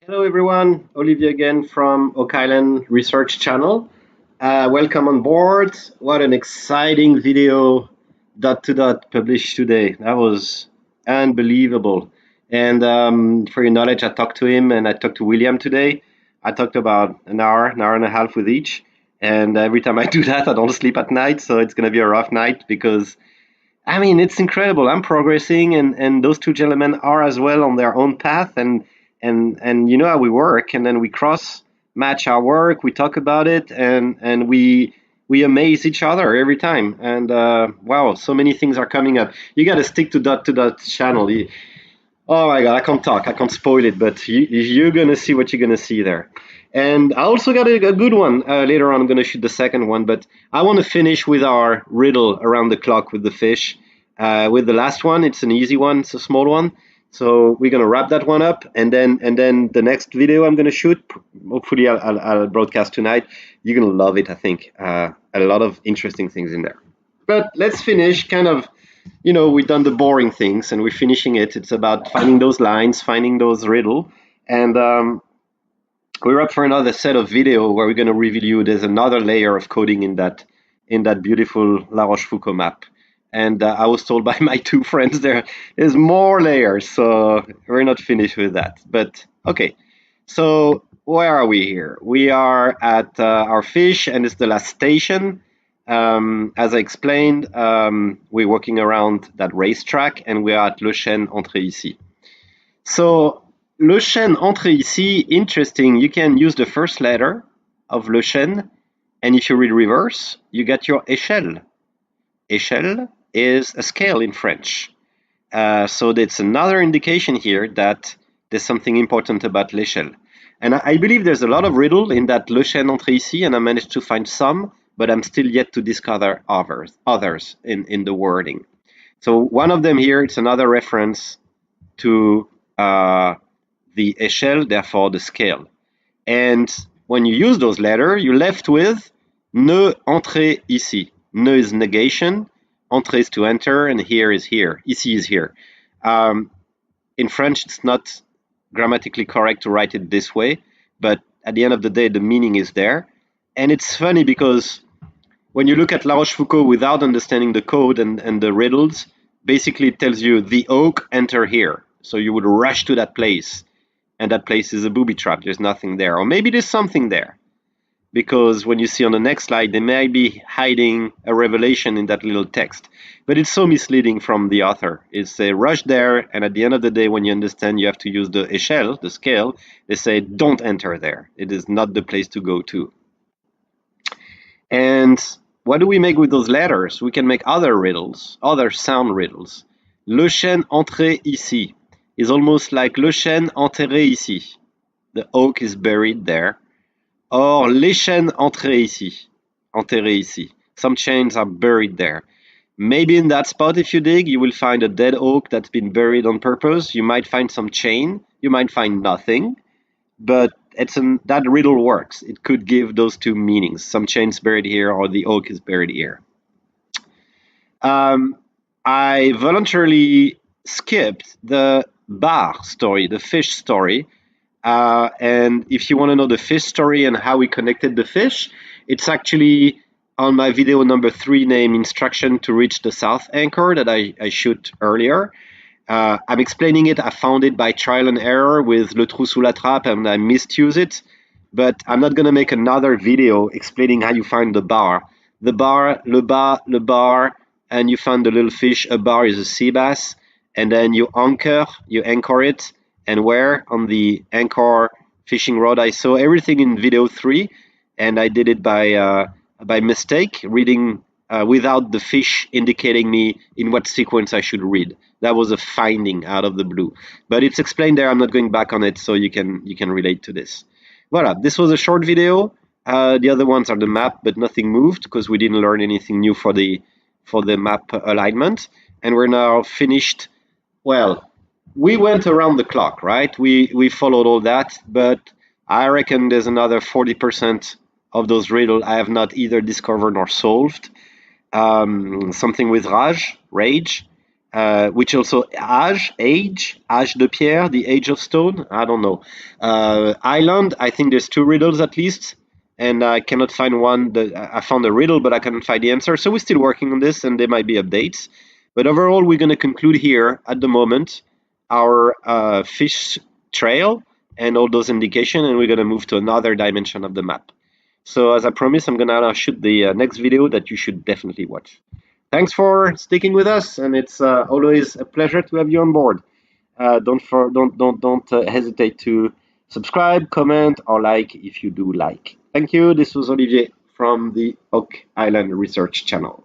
Hello everyone, Olivier again from Oak Island Research Channel. Welcome on board. What an exciting video dot to dot published today. That was unbelievable. And for your knowledge, I talked to him and I talked to William today. I talked about an hour and a half with each. And every time I do that, I don't sleep at night. So it's going to be a rough night because it's incredible. I'm progressing, and those two gentlemen are as well on their own path, and you know how we work, and then we cross match our work, we talk about it, and we amaze each other every time. And wow, so many things are coming up. You got to stick to dot channel. Oh my god, I can't talk. I can't spoil it, but you're gonna see what you're gonna see there. And I also got a good one later on. I'm gonna shoot the second one, but I want to finish with our riddle around the clock with the fish. With the last one, it's an easy one. It's a small one, so we're gonna wrap that one up, and then the next video I'm gonna shoot. Hopefully, I'll broadcast tonight. You're gonna love it. I think a lot of interesting things in there. But let's finish kind of we've done the boring things and we're finishing it. It's about finding those lines, finding those riddle, and we're up for another set of video where we're going to reveal you there's another layer of coding in that beautiful La Rochefoucauld map. And I was told by my two friends there's more layers, so we're not finished with that. But okay, so where are we here? We are at our fish, and it's the last station. As I explained, we're walking around that racetrack, and we are at Le Chene, Entrer ici. So Le Chene, Entrer ici, interesting. You can use the first letter of Le Chene, and if you read reverse, you get your échelle. Échelle is a scale in French. So that's another indication here that there's something important about l'échelle. And I believe there's a lot of riddle in that Le Chene, Entrer ici, and I managed to find some, but I'm still yet to discover others in the wording. So one of them here, it's another reference to the échelle, therefore the scale. And when you use those letters, you're left with ne entrez ici. Ne is negation, entrez is to enter, and here is here. Ici is here. In French, it's not grammatically correct to write it this way, but at the end of the day, the meaning is there. And it's funny because when you look at La Rochefoucauld without understanding the code and the riddles, basically it tells you the oak, enter here. So you would rush to that place, and that place is a booby trap. There's nothing there. Or maybe there's something there, because when you see on the next slide, they may be hiding a revelation in that little text. But it's so misleading from the author. It's a rush there, and at the end of the day, when you understand you have to use the échelle, the scale, they say don't enter there. It is not the place to go to. And what do we make with those letters? We can make other riddles, other sound riddles. Le chêne entré ici is almost like le chêne enterré ici. The oak is buried there. Or les chênes entrés ici, enterré ici. Some chains are buried there. Maybe in that spot, if you dig, you will find a dead oak that's been buried on purpose. You might find some chain. You might find nothing. But that riddle works. It could give those two meanings. Some chains buried here, or the oak is buried here. I voluntarily skipped the bar story, the fish story. And if you want to know the fish story and how we connected the fish, it's actually on my video number 3 named Instruction to Reach the South Anchor that I shoot earlier. I'm explaining it. I found it by trial and error with Le Trou sous la Trappe, and I misused it. But I'm not going to make another video explaining how you find the bar. The bar, le bas, le bar, and you find the little fish. A bar is a sea bass. And then you anchor it. And where? On the anchor fishing rod. I saw everything in video 3, and I did it by mistake, reading without the fish indicating me in what sequence I should read. That was a finding out of the blue, but it's explained there. I'm not going back on it, so you can relate to this. Voilà, this was a short video. The other ones are the map, but nothing moved because we didn't learn anything new for the map alignment, and we're now finished. Well, we went around the clock, right? We followed all that, but I reckon there's another 40% of those riddles I have not either discovered or solved. Something with rage. which also âge de pierre, the age of stone. I don't know. Island, I think there's two riddles at least, and I cannot find one. I found a riddle, but I cannot find the answer. So we're still working on this, and there might be updates. But overall, we're going to conclude here at the moment our fish trail and all those indications, and we're going to move to another dimension of the map. So as I promised, I'm going to shoot the next video that you should definitely watch. Thanks for sticking with us, and it's always a pleasure to have you on board. Don't hesitate to subscribe, comment, or like if you do like. Thank you. This was Olivier from the Oak Island Research Channel.